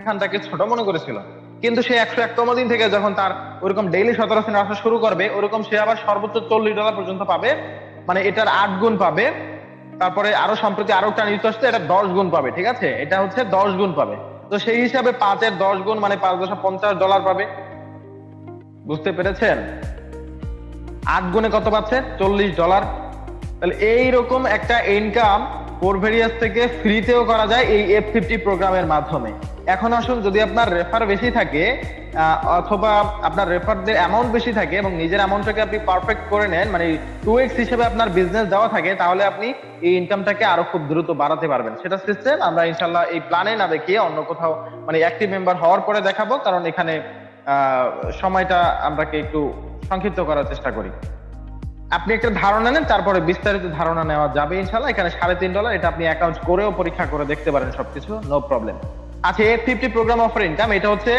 এখানটাকে ছোট মনে করেছিল, কিন্তু সে 101তম দিন থেকে যখন তার ওরকম ডেইলি 17 সেন্ট আসা শুরু করবে, ওরকম সে আবার সর্বোচ্চ $40 পর্যন্ত পাবে, মানে এটার 8 গুণ পাবে। তারপরে আরো সম্প্রতি আরো একটা নিউজ আসছে, এটা 10 গুণ পাবে। ঠিক আছে, এটা হচ্ছে 10 গুণ পাবে। তো সেই হিসাবে 5-এর 10 গুণ মানে $5.50 পাবে। বুঝতে পেরেছেন? 8 গুণে কত পাচ্ছে? $40। তাহলে এইরকম একটা ইনকাম কোরভেরিয়াস থেকে ফ্রিতেও করা যায় এই F50 প্রোগ্রামের মাধ্যমে। এখন আসুন, যদি আপনার রেফার বেশি থাকে অথবা আপনার রেফারদের অ্যামাউন্ট বেশি থাকে এবং নিজের অ্যামাউন্টটাকে আপনি পারফেক্ট করে নেন, মানে 2x হিসেবে আপনার বিজনেস দেওয়া থাকে, তাহলে আপনি এই ইনকামটাকে আরো খুব দ্রুত বাড়াতে পারবেন। সেটা সিস্টেম আমরা ইনশাল্লাহ এই প্ল্যানে না দেখিয়ে অন্য কোথাও, মানে অ্যাক্টিভ মেম্বার হওয়ার পরে দেখাবো, কারণ এখানে সময়টা আমরাকে একটু সংক্ষিপ্ত করার চেষ্টা করি। আপনি একটা ধারণা নেন, তারপরে বিস্তারিত ধারণা নেওয়া যাবে ইনশাল্লাহ। এখানে $3.5, এটা আপনি অ্যাকাউন্ট করেও পরীক্ষা করে দেখতে পারেন সবকিছু, নো প্রবলেম। আচ্ছা, F50 প্রোগ্রাম অফার ইনকাম, এটা হচ্ছে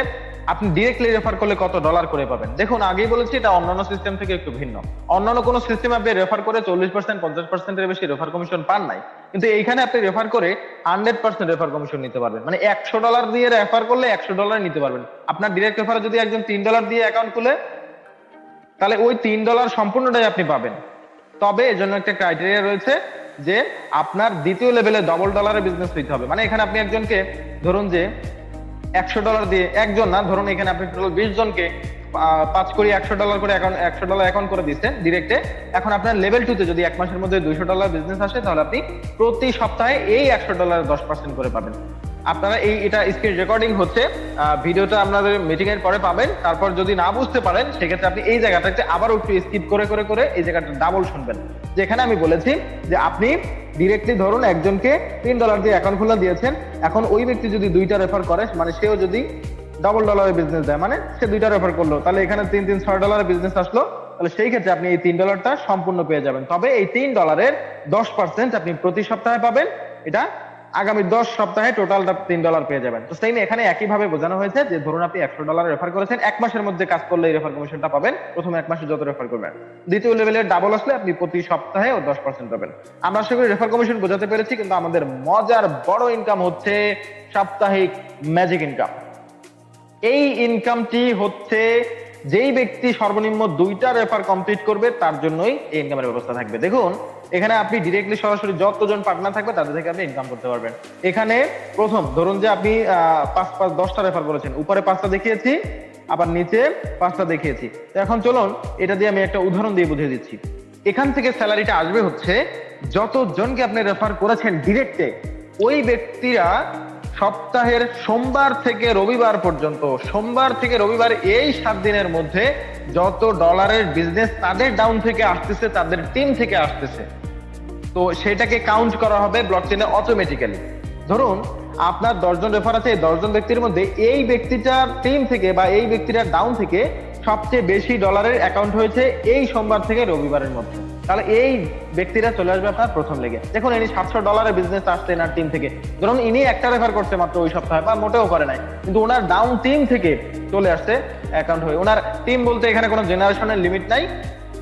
আপনি ডিরেক্টলি রেফার করলে কত ডলার করে পাবেন। দেখুন, আগেই বলেছি এটা অন্যান্য সিস্টেম থেকে একটু ভিন্ন। অন্যান্য কোনো সিস্টেমে আপনি রেফার করে 40%, 50%-এর বেশি রেফার কমিশন পান নাই, কিন্তু এইখানে আপনি রেফার করে 100% রেফার কমিশন নিতে পারবেন। মানে $100 দিয়ে রেফার করলে $100 নিতে পারবেন। আপনার ডিরেক্ট রেফারে যদি একজন $3 দিয়ে অ্যাকাউন্ট খুলে, তাহলে ওই $3 সম্পূর্ণটাই আপনি পাবেন। তবে এর জন্য একটা ক্রাইটেরিয়া রয়েছে যে আপনার দ্বিতীয় লেভেলে $1 বিজনেস হইতে হবে। মানে এখানে আপনি একজনকে ধরুন যে $100 দিয়ে, একজন না, ধরুন এখানে আপনি টোটাল 20 জনকে 5 করে $100 করে $100 অ্যাকাউন্ট করে দিচ্ছেন ডিরেক্টে। এখন আপনার লেভেল 2 তে যদি 1 মাসের মধ্যে $200 বিজনেস আসে, তাহলে আপনি প্রতি সপ্তাহে এই $100 10% করে পাবেন। আপনারা এটা স্ক্রিন রেকর্ডিং হচ্ছে, ভিডিওটা আপনাদের মিটিং এর পরে পাবেন। তারপর যদি না বুঝতে পারেন, সেক্ষেত্রে আপনি এই জায়গাটাতে আবার একটু স্কিপ করে করে করে এই জায়গাটা ডাবল শুনবেন, যেখানে আমি বলেছি যে আপনি ডিরেক্টলি ধরুন একজনকে $3 দিয়ে অ্যাকাউন্ট খোলা দিয়েছেন। এখন ওই ব্যক্তি যদি 2টা রেফার করে, মানে সেও যদি $1 বিজনেস দেয়, মানে সে 2টা রেফার করলো, তাহলে এখানে 3 $6 বিজনেস আসলো। তাহলে সেই ক্ষেত্রে আপনি এই $3টা সম্পূর্ণ পেয়ে যাবেন। তবে এই $3-এর 10% আপনি প্রতি সপ্তাহে পাবেন। এটা আগামী 10 সপ্তাহে টোটালটা $3 পেয়ে যাবেন। তো সেই এখানে একইভাবে বোঝানো হয়েছে যে ধরুন আপনি $100 রেফার করেছেন, 1 মাসের মধ্যে কাজ করলে এই রেফার কমিশনটা পাবেন। প্রথম 1 মাসে যত রেফার করবেন, দ্বিতীয় লেভেলের ডাবল আসলে আপনি প্রতি সপ্তাহে 10% পাবেন। আমরা আশা করি রেফার কমিশন বোঝাতে পেরেছি। কিন্তু আমাদের মজার বড় ইনকাম হচ্ছে সাপ্তাহিক ম্যাজিক ইনকাম। এই ইনকামটি হচ্ছে যেই ব্যক্তি সর্বনিম্ন 2টা রেফার কমপ্লিট করবে, তার জন্যই এই ইনকামের ব্যবস্থা থাকবে। দেখুন, এখানে আপনি ডিরেক্টলি সরাসরি যতজন পার্টনার থাকবে তাদের থেকে আপনি ইনকাম করতে পারবেন। এখানে প্রথম ধরুন যে আপনি 5-10টা রেফার করেছেন, উপরে 5টা দেখিয়েছি, আবার নিচে 5টা দেখিয়েছি। তো এখন চলুন এটা দিয়ে আমি একটা উদাহরণ দিয়ে বুঝিয়ে দিচ্ছি। এখান থেকে স্যালারিটা আসবে হচ্ছে যতজনকে আপনি রেফার করেছেন ডিরেক্টে, ওই ব্যক্তিরা সপ্তাহের সোমবার থেকে রবিবার পর্যন্ত, সোমবার থেকে রবিবার এই 7 দিনের মধ্যে যত ডলারের বিজনেস তাদের ডাউন থেকে আসতেছে, তাদের টিম থেকে আসতেছে, তো সেটাকে কাউন্ট করা হবে ব্লকচেনে অটোমেটিক্যালি। ধরুন আপনার 10 জন রেফার আছে, এই 10 জন ব্যক্তির মধ্যে এই ব্যক্তিটার টিম থেকে বা এই ব্যক্তিটার ডাউন থেকে সবচেয়ে বেশি ডলারের অ্যাকাউন্ট হয়েছে এই সোমবার থেকে রবিবারের মধ্যে, তাহলে এই ব্যক্তিরা চলে আসবে আপনার প্রথম লেগে। দেখুন, ইনি $700 বিজনেস আসছে এনার টিম থেকে। ধরুন ইনি একটা রেফার করছে মাত্র ওই সপ্তাহে, বা মোটেও করে নাই, কিন্তু ওনার ডাউন টিম থেকে চলে আসছে অ্যাকাউন্ট হয়ে। ওনার টিম বলতে এখানে কোনো জেনারেশনের লিমিট নাই।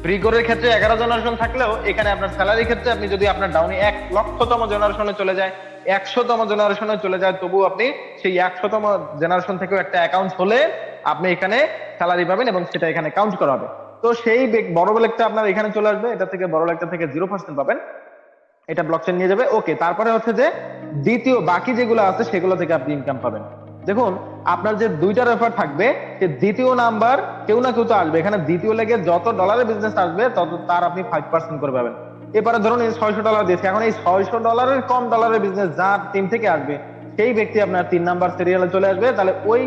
প্রিকোরের ক্ষেত্রে 11 জেনারেশন থাকলেও এখানে আপনার স্যালারি ক্ষেত্রে আপনি যদি আপনার ডাউনে 1 লক্ষতম জেনারেশনে চলে যায়, 100তম জেনারেশনে চলে যায়, তবু আপনি সেই 100তম জেনারেশন থেকেও একটা অ্যাকাউন্ট হলে আপনি এখানে স্যালারি পাবেন এবং সেটা এখানে কাউন্ট করা হবে। তো সেই বড় লেগটা আপনার এখানে চলে আসবে, এটা থেকে বড় লেগটা থেকে 0% পাবেন, এটা ব্লকচেন নিয়ে যাবে। ওকে, তারপরে হচ্ছে যে দ্বিতীয় বাকি যেগুলো আছে সেগুলো থেকে আপনি ইনকাম পাবেন। দেখুন, আপনার যে 2টা রেফার থাকবে, সে দ্বিতীয় নাম্বার কেউ না কেউ তো আসবে। এখানে দ্বিতীয় লেগে যত ডলারের বিজনেস আসবে তত তার আপনি 5% করে পাবেন। এবারে ধরুন এই $600 দিয়েছে, এখন এই $600 কম ডলারের বিজনেস যার টিম থেকে আসবে, সেই ব্যক্তি আপনার 3 নাম্বার সিরিয়ালে চলে আসবে। তাহলে ওই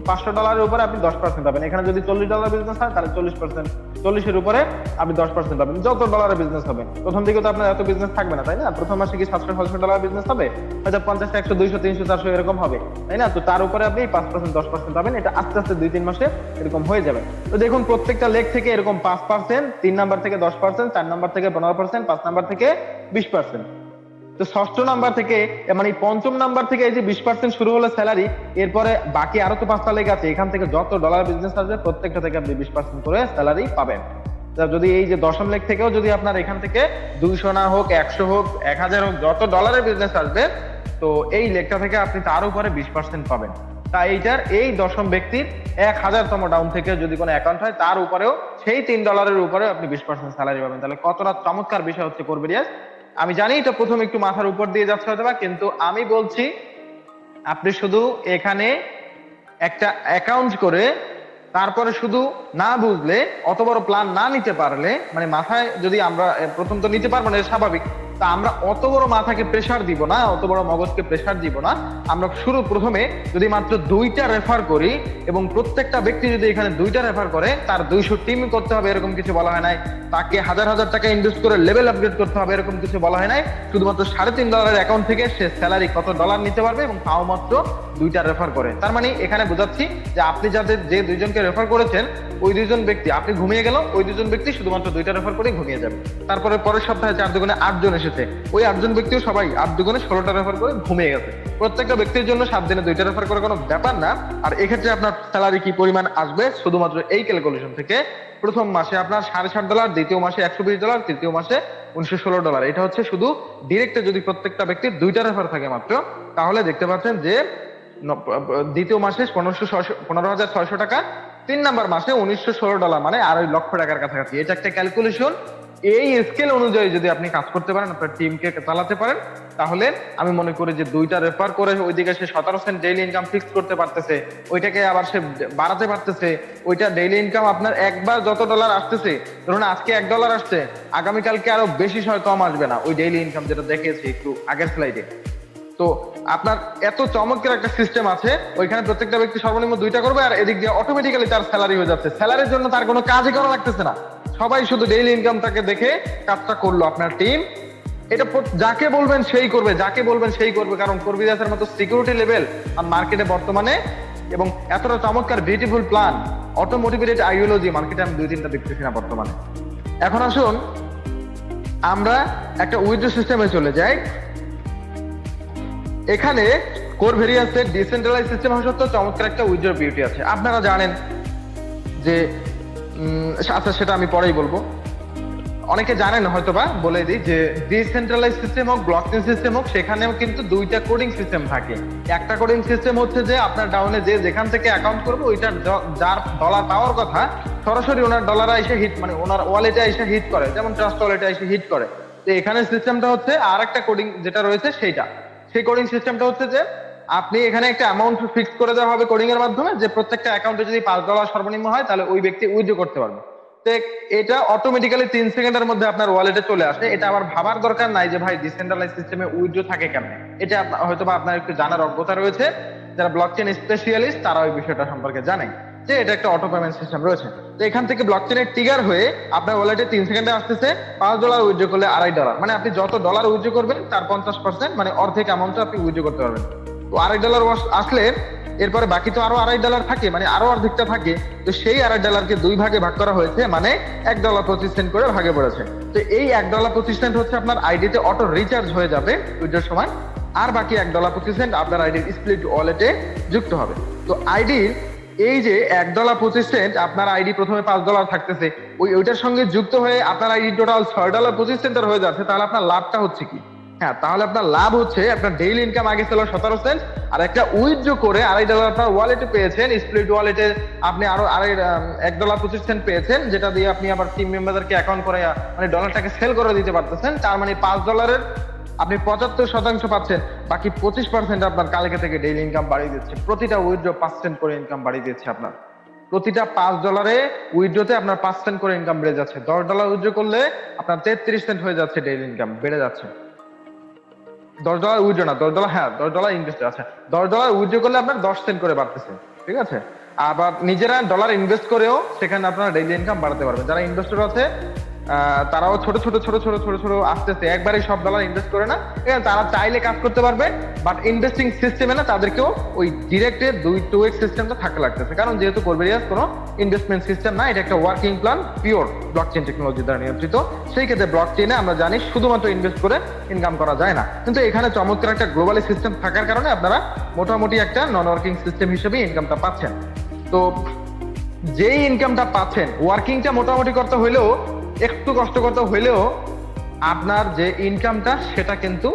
$500 উপরে আপনি 10% পাবেন। এখানে যদি $40 বিজনেস হয়, তাহলে 40%, 40-এর উপরে আপনি 10% পাবেন যত ডলারের বিজনেস হবে। প্রথম দিকে তো আপনার এত বিজনেস থাকবে না, তাই না? প্রথম মাসে কি $700-700 বিজনেস হবে? হয়তো 50, 100, 200, 300, 400 এরকম হবে, তাই না? তো তার উপরে আপনি 5%, 10% পাবেন। এটা আস্তে আস্তে 2-3 মাসে এরকম হয়ে যাবে। তো দেখুন, প্রত্যেকটা লেগ থেকে এরকম 5%, 3 নাম্বার থেকে 10%, 4 নাম্বার থেকে 15%, 5 নাম্বার থেকে 20%। তো ষষ্ঠ নাম্বার থেকে, মানে পঞ্চম নাম্বার থেকে এই যে 20% শুরু হলো স্যালারি, এরপরে বাকি আরো তো 5টা লেগ আছে, এখান থেকে যত ডলার বিজনেস আসবে প্রত্যেকটা থেকে আপনি 20% করে স্যালারি পাবেন। যদি এই যে দশম লেগ থেকেও যদি আপনার এখান থেকে 200 না হোক, 100 হোক, 1000 হোক, যত ডলারের বিজনেস আসবে, তো এই লেগটা থেকে আপনি তার উপরে 20% পাবেন। তাই এইটার এই দশম ব্যক্তির 1000তম ডাউন থেকে যদি কোনো অ্যাকাউন্ট হয় তার উপরেও সেই $3 উপরেও আপনি 20% স্যালারি পাবেন। তাহলে কতটা চমৎকার বিষয় হচ্ছে কোরবেরিয়াস। আমি জানি এটা প্রথম একটু মাথার উপর দিয়ে যাচ্ছে হয়তো বা, কিন্তু আমি বলছি আপনি শুধু এখানে একটা অ্যাকাউন্ট করে তারপরে শুধু না বুঝলে, অত বড় প্ল্যান না নিতে পারলে, মানে মাথায় যদি আমরা প্রথম তো নিতে পারবো না, এটা স্বাভাবিক, তা আমরা অত বড় মাথাকে প্রেসার দিব না, অত বড় মগজকে প্রেসার দিব না। আমরা প্রথমে যদি মাত্র 2টা রেফার করি এবং প্রত্যেকটা ব্যক্তি যদি এখানে 2টা রেফার করে, তার 200 টিম করতে হবে এরকম কিছু বলা হয় নাই, তাকে হাজার হাজার টাকা ইনভেস্ট করে লেভেল আপগ্রেড করতে হবে এরকম কিছু বলা হয় নাই। শুধুমাত্র $3.5 অ্যাকাউন্ট থেকে সে স্যালারি কত ডলার নিতে পারবে, এবং তাও মাত্র 2টা রেফার করে। তার মানে এখানে বোঝাচ্ছি যে আপনি যে 2জনকে রেফার করেছেন, ওই 2জন ব্যক্তি, আপনি ঘুমিয়ে গেল, ওই 2জন ব্যক্তি শুধুমাত্র 2টা রেফার করে ঘুমিয়ে যাবে। তারপরে পরের সপ্তাহে 4 দুগুণে 8 জন এসেছে, ওই 8 জন ব্যক্তিও সবাই 8 দুগুণে 16টা রেফার করে ঘুমিয়ে গেছে। প্রত্যেকটা ব্যক্তির জন্য 7 দিনে 2টা রেফার করে কোনো ব্যাপার না। আর এক্ষেত্রে আপনার স্যালারি কি পরিমাণ আসবে শুধুমাত্র এই ক্যালকুলেশন থেকে, প্রথম মাসে আপনার $7.5, দ্বিতীয় মাসে $120, তৃতীয় মাসে $916। এটা হচ্ছে শুধু ডিরেক্টে যদি প্রত্যেকটা ব্যক্তির 2টা রেফার থাকে মাত্র, তাহলে দেখতে পাচ্ছেন যে দ্বিতীয় মাসে 15,600 টাকা, 3 নাম্বার মাসে $916, মানে $2.5 লক্ষ কাছাকাছি। এটা একটা ক্যালকুলেশন। এই স্কেল অনুযায়ী যদি আপনি কাজ করতে পারেন, আপনার টিমকে চালাতে পারেন, তাহলে আমি মনে করি যে 2টা রেফার করে ওইদিকে সে 17 সেন্ট ডেইলি ইনকাম ফিক্স করতে পারতেছে, ওইটাকে আবার সে বাড়াতে পারতেছে। ওইটা ডেইলি ইনকাম আপনার একবার যত ডলার আসতেছে, ধরুন আজকে $1 আসছে, আগামীকালকে আরো বেশি কম আসবে না, ওই ডেইলি ইনকাম যেটা দেখিয়েছি একটু আগের স্লাইডে। তো আপনার এত চমৎকার একটা সিস্টেম আছে, ওইখানে প্রত্যেকটা ব্যক্তি সর্বনিম্ন 2টা করবে, আর এদিক দিয়ে অটোমেটিক্যালি তার স্যালারি হয়ে যাচ্ছে। স্যালারির জন্য তার কোনো কাজই করা লাগতেছে না, সবাই শুধু ডেইলি ইনকামটাকে দেখে কাজটা করলো আপনার টিম। এটা যাকে বলবেন সেই করবে, যাকে বলবেন সেই করবে, কারণ কোরবেরিয়াসের মতো সিকিউরিটি লেভেল আর মার্কেটে বর্তমানে, এবং এতটা চমৎকার বিউটিফুল প্ল্যান, অটোমোটিভেটেড আইডিওলজি মার্কেটে আমি 2-3টা দেখতেছি না বর্তমানে। এখন আসুন আমরা একটা উইথড্র সিস্টেমে চলে যাই। এখানে কোরবেরিয়াসের ডিসেন্ট্রালাইজ সিস্টেম হওয়া সত্ত্বেও চমৎকার একটা উইথড্র বিউটি আছে। আপনারা জানেন যে আচ্ছা সেটা আমি পরেই বলবো, অনেকে জানেন হয়তোবা, বলে দিই যে ডিসেন্ট্রালাইজ সিস্টেম হোক, ব্লকচেন সিস্টেম হোক, সেখানেও কিন্তু 2টা কোডিং সিস্টেম থাকে। একটা কোডিং সিস্টেম হচ্ছে যে আপনার ডাউনে যে যেখান থেকে অ্যাকাউন্ট করবে, ওইটার যার ডলার পাওয়ার কথা সরাসরি ওনার ডলারে এসে হিট, মানে ওনার ওয়ালেটে এসে হিট করে, যেমন ট্রাস্ট ওয়ালেটে এসে হিট করে। তো এখানে সিস্টেমটা হচ্ছে, আর একটা কোডিং যেটা রয়েছে সেই কোডিং সিস্টেমটা হচ্ছে যে আপনি এখানে একটা অ্যামাউন্ট ফিক্স করে দেওয়া হবে কোডিং এর মাধ্যমে, যে প্রত্যেকটা অ্যাকাউন্টে যদি $5 সর্বনিম্ন হয়, তাহলে ওই ব্যক্তি উইথড্র করতে পারবে। তো এটা অটোমেটিক্যালি 3 সেকেন্ডের মধ্যে আপনার ওয়ালেটে চলে আসে। এটা আবার ভাবার দরকার নাই যে ভাই ডিসেন্ট্রালাইজ সিস্টেমে উইথড্র থাকে কেমনে। এটা হয়তোবা আপনার একটু জানার অজ্ঞতা রয়েছে, যারা ব্লকচেন স্পেশালিস্ট তারা ওই বিষয়টা সম্পর্কে জানেন যে এটা একটা অটো পেমেন্ট সিস্টেম রয়েছে। তো এখান থেকে ব্লকচেনের ট্রিগার হয়ে আপনার ওয়ালেটে 3 সেকেন্ডে আসতেছে $5 উইথড্র করলে $2.5, মানে আপনি যত ডলার উইথড্র করবেন তার 50%, মানে অর্ধেক অ্যামাউন্টটা আপনি উইথড্র করতে পারবেন। তো $2.5 আসলে এরপরে বাকি তো আরো $2.5 থাকে, মানে আরো অর্ধেকটা থাকে। তো সেই $2.5কে 2 ভাগে ভাগ করা হয়েছে, মানে $1.25 করে ভাগে পড়েছে। তো এই $1.25 হচ্ছে আপনার আইডিতে অটো রিচার্জ হয়ে যাবে উইথড্রোর সময়, আর বাকি $1.25 আপনার আইডির স্প্লিট ওয়ালেটে যুক্ত হবে। তো আইডির এই যে $1.25 আপনার আইডি প্রথমে $5 থাকতেছে, ওইটার সঙ্গে যুক্ত হয়ে আপনার আইডি টোটাল $6.25 হয়ে যাচ্ছে। তাহলে আপনার লাভটা হচ্ছে কি? হ্যাঁ, তাহলে আপনার লাভ হচ্ছে আপনার ডেইলি ইনকাম আগে ছিল 17 সেন্ট, আর একটা উইথড্র করে $2.5 আপনার ওয়ালেটে পেয়েছেন, স্প্লিট ওয়ালেটে আপনি আরো $1.25 পেয়েছেন, যেটা দিয়ে আপনি আবার টিম মেম্বারদেরকে অ্যাকাউন্ট করে মানে ডলারটাকে সেল করে দিতে পারতেছেন। তার মানে $5 আপনি 75% পাচ্ছেন, বাকি 25% আপনার কালকে থেকে ডেইলি ইনকাম বাড়িয়ে দিচ্ছে। প্রতিটা উইথড্র 5 করে ইনকাম বাড়িয়ে দিচ্ছে আপনার। প্রতিটা $5 উইথড্রতে আপনার 5 করে ইনকাম বেড়ে যাচ্ছে। $10 উইথড্র করলে আপনার 33 সেন্ট হয়ে যাচ্ছে ডেইলি ইনকাম, বেড়ে যাচ্ছে। $10 উইথড্র না, $10, হ্যাঁ $10 ইনভেস্ট আছে। $10 উইথড্র করলে আপনার 10 সেন্ট করে বাড়তেছে, ঠিক আছে। আবার নিজেরা ডলার ইনভেস্ট করেও সেখানে আপনারা ডেইলি ইনকাম বাড়াতে পারবেন। যারা ইনভেস্টর আছে তারাও ছোট ছোট আস্তে আস্তে একবারই সব ডলার ইনভেস্ট করে না, তারা চাইলে কাজ করতে পারবে, বাট ইনভেস্টিং সিস্টেমে না, তাদেরকেও ওই ডিরেক্টে 2x সিস্টেমটা থাকা লাগতেছে। কারণ যেহেতু কোরবেরিয়াস কোনো ইনভেস্টমেন্ট সিস্টেম না, এটা একটা working plan pure blockchain technology দ্বারা নিয়ন্ত্রিত। সেই ক্ষেত্রে ব্লকচেনে আমরা জানি শুধুমাত্র ইনভেস্ট করে ইনকাম করা যায় না, কিন্তু এখানে চমৎকার একটা গ্লোবালি সিস্টেম থাকার কারণে আপনারা মোটামুটি একটা নন ওয়ার্কিং সিস্টেম হিসেবে ইনকামটা পাচ্ছেন। তো যেই ইনকামটা পাচ্ছেন, ওয়ার্কিংটা মোটামুটি করতে হইলেও, একটু কষ্ট করতে হইলেও, আপনার যে ইনকামটা সেটা কিন্তু